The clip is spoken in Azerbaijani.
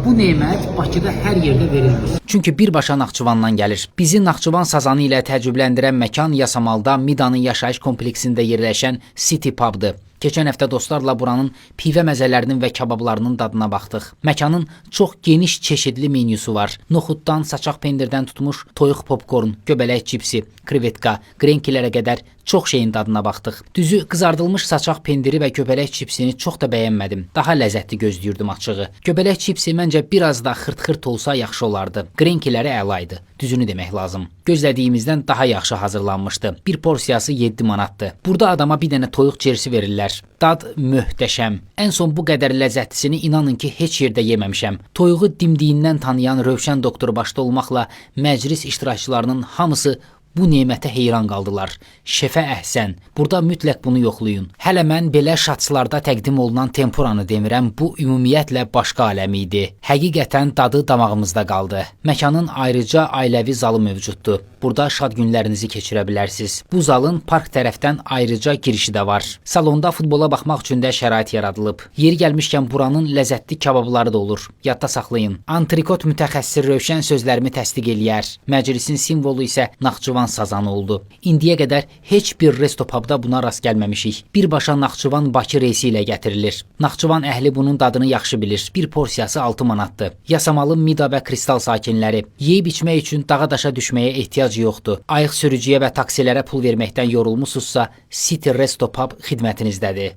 Bu nemət Bakıda hər yerdə verilmir. Çünki birbaşa Naxçıvandan gəlir. Bizi Naxçıvan sazanı ilə təəccübləndirən məkan Yasamalda Midanın yaşayış kompleksində yerləşən City Pub'dır. Keçən həftə dostlarla buranın pivə məzələrinin və kabablarının dadına baxdıq. Məkanın çox geniş çeşidli menyusu var. Noxuddan, saçaq pendirdən tutmuş toyuq popkorn, göbələk cipsi, krevetka, grenkilərə qədər çox şeyin dadına baxdıq. Düzü qızardılmış saçaq pendiri və göbələk cipsini çox da bəyənmədim. Daha ləzzətli gözləyirdim açığı. Göbələk cipsi məncə biraz da xırt-xırt olsa yaxşı olardı. Grenkiləri əla idi. Düzünü demək lazım. Gözlədiyimizdən daha yaxşı hazırlanmışdı. Bir porsiyası 7 manatdır. Burada adama bir dənə toyuq cersi verirlər. Dad möhtəşəm. Ən son bu qədər ləzzətlisini inanın ki, heç yerdə yeməmişəm. Toyuğu dimdiyindən tanıyan Rövşən doktor başda olmaqla məclis iştirakçılarının hamısı bu nemətə heyran qaldılar. Şefə əhsən. Burada mütləq bunu yoxlayın. Hələ mən belə şatslarda təqdim olunan tempuranı demirəm, bu ümumiyyətlə başqa aləm idi. Həqiqətən dadı damağımızda qaldı. Məkanın ayrıca ailəvi zalı mövcuddur. Burada şad günlərinizi keçirə bilərsiniz. Bu zalın park tərəfdən ayrıca girişi də var. Salonda futbola baxmaq üçün də şərait yaradılıb. Yeri gəlmişkən buranın ləzzətli kababları da olur. Yadda saxlayın. Antrikot mütəxəssisi Rövşən sözlərimi təsdiq eləyər. Məclisin simvolu isə Naxçıvan sazanı oldu. İndiyə qədər heç bir resto pubda buna rast gəlməmişik. Birbaşa Naxçıvan-Bakı reysi ilə gətirilir. Naxçıvan əhli bunun dadını yaxşı bilir. Bir porsiyası 6 manatdır. Yasamalı Mida və Kristal sakinləri. Yeyib içmək üçün dağa daşa düşməyə ehtiyac yoxdur. Ayıq sürücüyə və taksilərə pul verməkdən yorulmusunuzsa, City Resto Pub xidmətinizdədir.